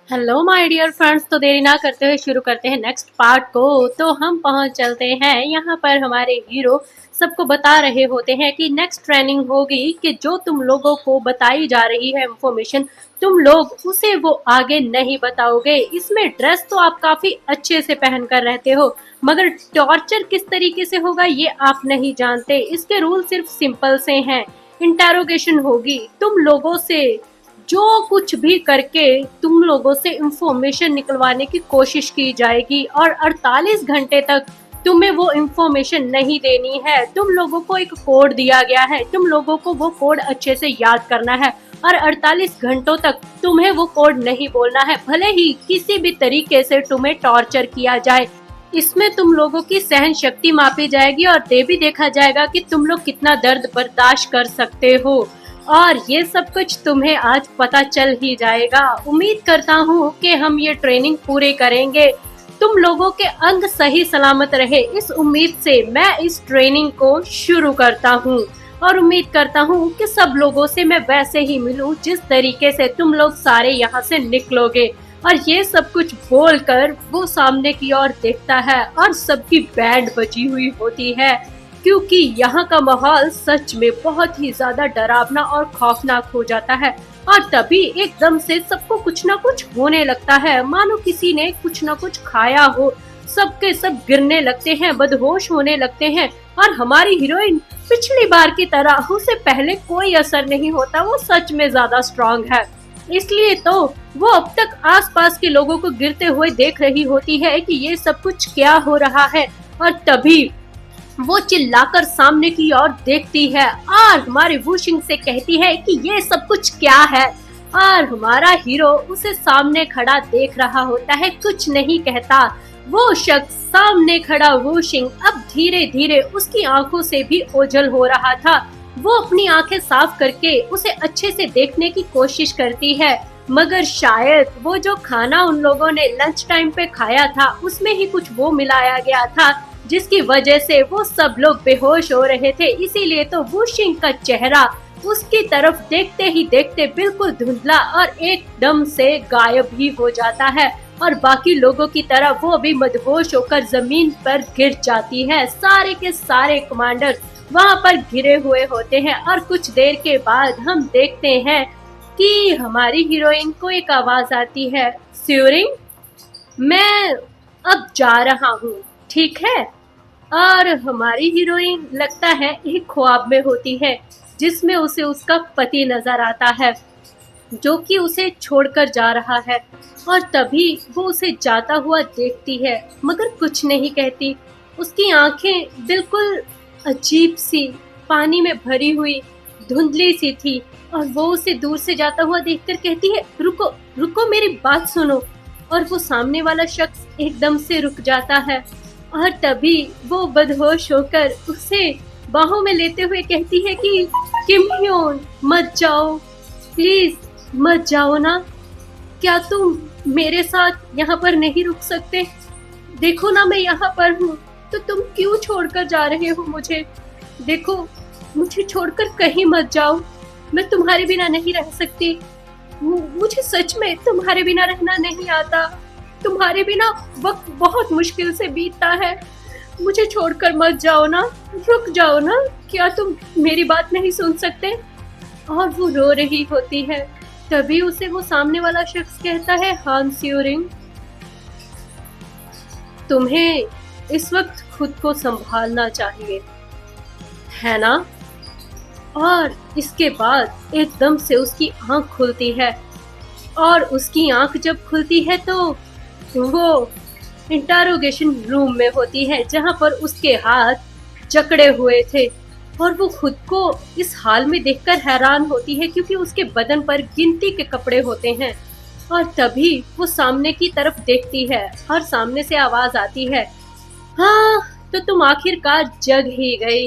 Hello my dear friends. तो देरी ना करते हुए शुरू करते हैं नेक्स्ट पार्ट को। तो हम पहुंच चलते हैं यहाँ पर। हमारे हीरो सबको बता रहे होते हैं कि नेक्स्ट ट्रेनिंग होगी कि जो तुम लोगों को बताई जा रही है इंफॉर्मेशन, तुम लोग उसे वो आगे नहीं बताओगे। इसमें ड्रेस तो आप काफी अच्छे से पहन कर रहते हो, मगर टॉर्चर किस तरीके से होगा ये आप नहीं जानते। इसके रूल सिर्फ सिंपल से हैं। इंटेरोगेशन होगी तुम लोगों से, जो कुछ भी करके तुम लोगों से इंफॉर्मेशन निकलवाने की कोशिश की जाएगी और 48 घंटे तक तुम्हें वो इंफॉर्मेशन नहीं देनी है। तुम लोगों को एक कोड दिया गया है, तुम लोगों को वो कोड अच्छे से याद करना है और 48 घंटों तक तुम्हें वो कोड नहीं बोलना है, भले ही किसी भी तरीके से तुम्हें टॉर्चर किया जाए। इसमें तुम लोगों की सहन शक्ति मापी जाएगी और ये भी देखा जाएगा कि तुम लोग कितना दर्द बर्दाश्त कर सकते हो। और ये सब कुछ तुम्हें आज पता चल ही जाएगा। उम्मीद करता हूँ कि हम ये ट्रेनिंग पूरे करेंगे, तुम लोगों के अंग सही सलामत रहे, इस उम्मीद से मैं इस ट्रेनिंग को शुरू करता हूँ। और उम्मीद करता हूँ कि सब लोगों से मैं वैसे ही मिलूं जिस तरीके से तुम लोग सारे यहाँ से निकलोगे। और ये सब कुछ बोलकर वो सामने की ओर देखता है और सबकी बैंड बजी हुई होती है, क्योंकि यहाँ का माहौल सच में बहुत ही ज्यादा डरावना और खौफनाक हो जाता है। और तभी एकदम से सबको कुछ ना कुछ होने लगता है, मानो किसी ने कुछ ना कुछ खाया हो। सबके सब गिरने लगते हैं, बदहोश होने लगते हैं। और हमारी हीरोइन पिछली बार की तरह, उसे पहले कोई असर नहीं होता, वो सच में ज्यादा स्ट्रांग है। इसलिए तो वो अब तक आसपास के लोगों को गिरते हुए देख रही होती है कि ये सब कुछ क्या हो रहा है। और तभी वो चिल्लाकर सामने की ओर देखती है और हमारे वुशिंग से कहती है कि ये सब कुछ क्या है। और हमारा हीरो उसे सामने खड़ा देख रहा होता है, कुछ नहीं कहता। वो शख्स सामने खड़ा वुशिंग अब धीरे धीरे उसकी आंखों से भी ओझल हो रहा था। वो अपनी आंखें साफ करके उसे अच्छे से देखने की कोशिश करती है, मगर शायद वो जो खाना उन लोगों ने लंच टाइम पे खाया था उसमें ही कुछ वो मिलाया गया था, जिसकी वजह से वो सब लोग बेहोश हो रहे थे। इसीलिए तो वुशिंग का चेहरा उसकी तरफ देखते ही देखते बिल्कुल धुंधला और एकदम से गायब ही हो जाता है। और बाकी लोगों की तरह वो भी मदहोश होकर जमीन पर गिर जाती है। सारे के सारे कमांडर वहाँ पर घिरे हुए होते हैं। और कुछ देर के बाद हम देखते हैं कि हमारी हीरोइन को एक आवाज आती है, स्यूरिंग, मैं अब जा रहा हूँ, ठीक है। और हमारी हीरोइन लगता है एक ख्वाब में होती है, जिसमें उसे उसका पति नजर आता है, जो कि उसे छोड़कर जा रहा है। और तभी वो उसे जाता हुआ देखती है, मगर कुछ नहीं कहती। उसकी आंखें बिल्कुल अजीब सी, पानी में भरी हुई, धुंधली सी थी। और वो उसे दूर से जाता हुआ देखकर कहती है, रुको रुको, मेरी बात सुनो। और वो सामने वाला शख्स एकदम से रुक जाता है और तभी वो बदहोश होकर उसे बाहों में लेते हुए कहती है कि किम ह्योन, मत जाओ, प्लीज मत जाओ ना। क्या तुम मेरे साथ यहाँ पर नहीं रुक सकते? देखो ना, मैं यहाँ पर हूँ, तो तुम क्यों छोड़कर जा रहे हो मुझे? देखो, मुझे छोड़कर कहीं मत जाओ, मैं तुम्हारे बिना नहीं रह सकती। मुझे सच में तुम्हारे बिना रहना नहीं आता। तुम्हारे बिना वक्त बहुत मुश्किल से बीतता है। मुझे छोड़कर मत जाओ ना, रुक जाओ ना। क्या तुम मेरी बात नहीं सुन सकते? और वो रो रही होती है। तभी उसे वो सामने वाला शख्स कहता है, हान स्यूरिंग, तुम्हें इस वक्त खुद को संभालना चाहिए, है ना? और इसके बाद एकदम से उसकी आंख खुलती है। और उसकी आंख जब खुलती है तो वो इंटरोगेशन रूम में होती है, जहां पर उसके हाथ जकड़े हुए थे। और वो खुद को इस हाल में देखकर हैरान होती है, क्योंकि उसके बदन पर गिनती के कपड़े होते हैं। और तभी वो सामने की तरफ देखती है और सामने से आवाज आती है, हाँ, तो तुम आखिरकार जग ही गई।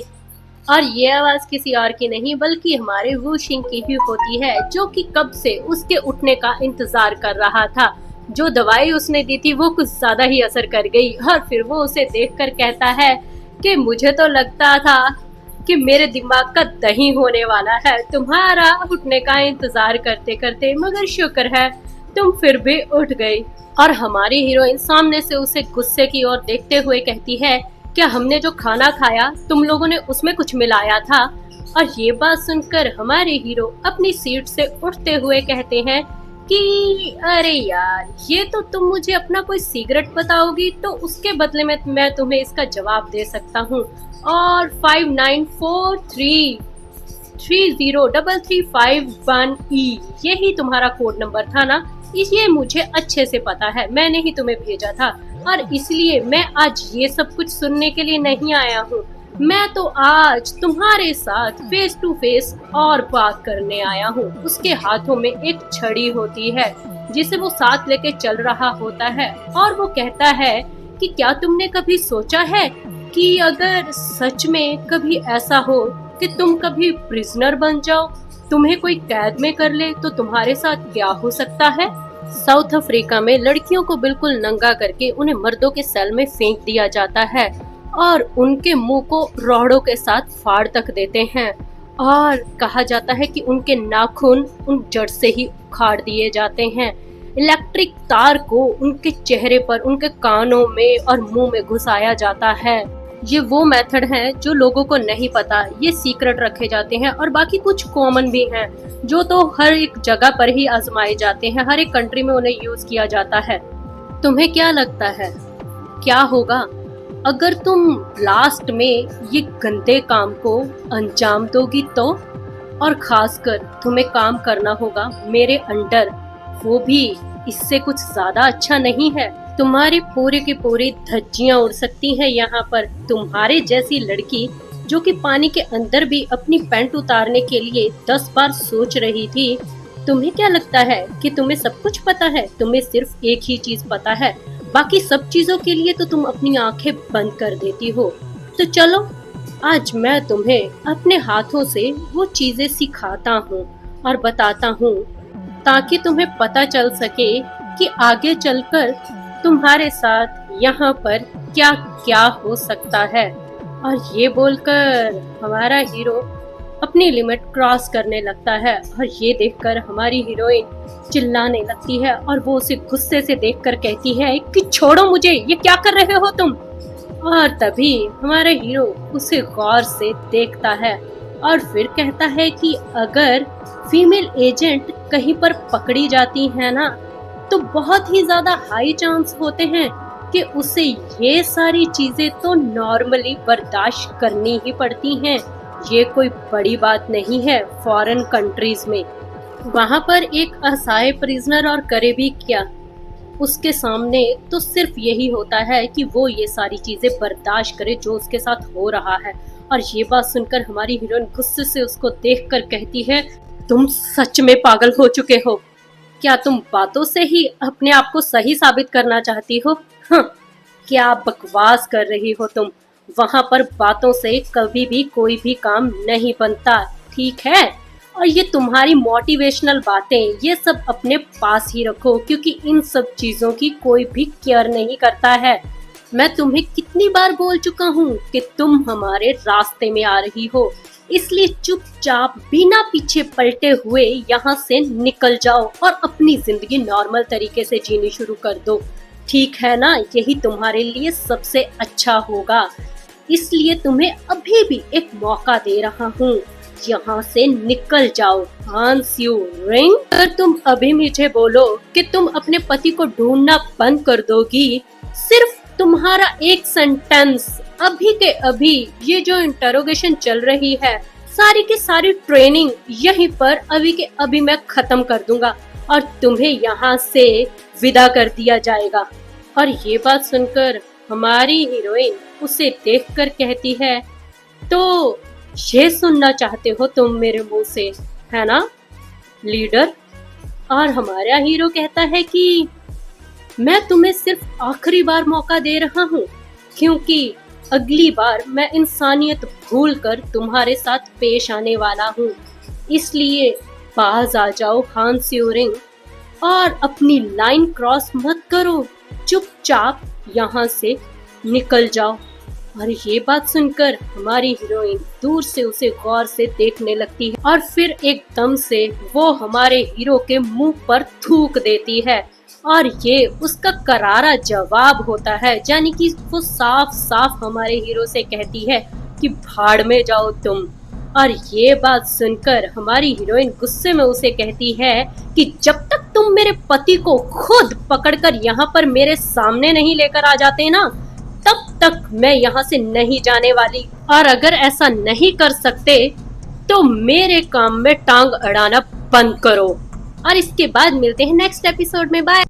और ये आवाज किसी और की नहीं बल्कि हमारे वुशिंग की ही होती है, जो कि कब से उसके उठने का इंतजार कर रहा था। जो दवाई उसने दी थी वो कुछ ज्यादा ही असर कर गई। और फिर वो उसे देखकर कहता है कि मुझे तो लगता था कि मेरे दिमाग का दही होने वाला है तुम्हारा उठने का इंतजार करते करते, मगर शुक्र है तुम फिर भी उठ गई। और हमारी हीरोइन सामने से उसे गुस्से की ओर देखते हुए कहती है, क्या हमने जो खाना खाया तुम लोगों ने उसमें कुछ मिलाया था? और ये बात सुनकर हमारे हीरो अपनी सीट से उठते हुए कहते हैं कि अरे यार, ये तो तुम मुझे अपना कोई सीक्रेट बताओगी तो उसके बदले में मैं तुम्हें इसका जवाब दे सकता हूँ। और 5943030351E यही तुम्हारा कोड नंबर था ना? ये मुझे अच्छे से पता है, मैंने ही तुम्हें भेजा था और इसलिए मैं आज ये सब कुछ सुनने के लिए नहीं आया हूँ। मैं तो आज तुम्हारे साथ फेस टू फेस और बात करने आया हूँ। उसके हाथों में एक छड़ी होती है जिसे वो साथ लेके चल रहा होता है और वो कहता है कि क्या तुमने कभी सोचा है कि अगर सच में कभी ऐसा हो कि तुम कभी प्रिजनर बन जाओ, तुम्हें कोई कैद में कर ले तो तुम्हारे साथ क्या हो सकता है? साउथ अफ्रीका में लड़कियों को बिल्कुल नंगा करके उन्हें मर्दों के सेल में फेंक दिया जाता है और उनके मुंह को रोड़ों के साथ फाड़ तक देते हैं और कहा जाता है कि उनके नाखून उन जड़ से ही उखाड़ दिए जाते हैं। इलेक्ट्रिक तार को उनके चेहरे पर, उनके कानों में और मुंह में घुसाया जाता है। ये वो मेथड है जो लोगों को नहीं पता, ये सीक्रेट रखे जाते हैं और बाकी कुछ कॉमन भी हैं जो तो हर एक जगह पर ही आजमाए जाते हैं, हर एक कंट्री में उन्हें यूज किया जाता है। तुम्हें क्या लगता है क्या होगा अगर तुम लास्ट में ये गंदे काम को अंजाम दोगी तो? और खासकर तुम्हें काम करना होगा मेरे अंडर, वो भी इससे कुछ ज्यादा अच्छा नहीं है। तुम्हारी पूरी की पूरी धज्जियां उड़ सकती हैं यहाँ पर। तुम्हारे जैसी लड़की जो कि पानी के अंदर भी अपनी पैंट उतारने के लिए 10 बार सोच रही थी, तुम्हें क्या लगता है कि तुम्हें सब कुछ पता है? तुम्हें सिर्फ एक ही चीज पता है, बाकी सब चीजों के लिए तो तुम अपनी आंखें बंद कर देती हो। तो चलो आज मैं तुम्हें अपने हाथों से वो चीजें सिखाता हूँ और बताता हूँ ताकि तुम्हें पता चल सके कि आगे चलकर तुम्हारे साथ यहाँ पर क्या क्या हो सकता है। और ये बोलकर हमारा हीरो अपनी लिमिट क्रॉस करने लगता है और ये देखकर हमारी हीरोइन चिल्लाने लगती है और वो उसे गुस्से से देखकर कहती है कि छोड़ो मुझे, ये क्या कर रहे हो तुम? और तभी हमारा हीरो उसे गौर से देखता है और फिर कहता है कि अगर फीमेल एजेंट कहीं पर पकड़ी जाती है ना, तो बहुत ही ज्यादा हाई चांस होते हैं कि उसे ये सारी चीजें तो नॉर्मली बर्दाश्त करनी ही पड़ती हैं। ये कोई बड़ी बात नहीं है फॉरेन कंट्रीज में। वहाँ पर एक असहाय प्रिजनर और करे भी क्या, उसके सामने तो सिर्फ यही होता है कि वो ये सारी चीजें बर्दाश्त करे जो उसके साथ हो रहा है। और ये बात सुनकर हमारी हीरोइन गुस्से से उसको देखकर कहती है, तुम सच में पागल हो चुके हो। क्या तुम बातों से ही अपने आप को सही साबित करना चाहती हो? क्या बकवास कर रही हो तुम? वहाँ पर बातों से कभी भी कोई भी काम नहीं बनता, ठीक है? और ये तुम्हारी मोटिवेशनल बातें ये सब अपने पास ही रखो, क्योंकि इन सब चीजों की कोई भी केयर नहीं करता है। मैं तुम्हें कितनी बार बोल चुका हूँ कि तुम हमारे रास्ते में आ रही हो, इसलिए चुपचाप बिना पीछे पलटे हुए यहाँ से निकल जाओ और अपनी जिंदगी नॉर्मल तरीके से जीनी शुरू कर दो, ठीक है ना? यही तुम्हारे लिए सबसे अच्छा होगा। इसलिए तुम्हें अभी भी एक मौका दे रहा हूँ, यहाँ से निकल जाओ। हांस यू रिंग, अगर तुम अभी मुझे बोलो कि तुम अपने पति को ढूंढना बंद कर दोगी, सिर्फ तुम्हारा एक सेंटेंस, अभी के अभी ये जो इंटरोगेशन चल रही है, सारी की सारी ट्रेनिंग यहीं पर अभी के अभी मैं खत्म कर दूंगा और तुम्हें यहाँ से विदा कर दिया जाएगा। और ये बात सुनकर हमारी हीरोइन उसे देखकर कहती है, तो ये सुनना चाहते हो तुम मेरे मुंह से, है ना लीडर? और हमारा हीरो कहता है कि मैं तुम्हें सिर्फ आखिरी बार मौका दे रहा हूँ, क्योंकि अगली बार मैं इंसानियत भूलकर तुम्हारे साथ पेश आने वाला हूँ। इसलिए पास आ जाओ हांस यू रिंग और अपनी लाइन क्रॉस मत करो, चुपचाप यहाँ से निकल जाओ। और ये बात सुनकर हमारी हीरोइन दूर से उसे गौर से देखने लगती है और फिर एकदम से वो हमारे हीरो के मुंह पर थूक देती है और ये उसका करारा जवाब होता है। यानी कि वो साफ साफ हमारे हीरो से कहती है कि भाड़ में जाओ तुम। और ये बात सुनकर हमारी हीरोइन गुस्से में उसे कहती है कि जब तक तुम मेरे पति को खुद पकड़कर यहाँ पर मेरे सामने नहीं लेकर आ जाते ना, तब तक मैं यहाँ से नहीं जाने वाली। और अगर ऐसा नहीं कर सकते तो मेरे काम में टांग अड़ाना बंद करो। और इसके बाद मिलते हैं नेक्स्ट एपिसोड में। बाय।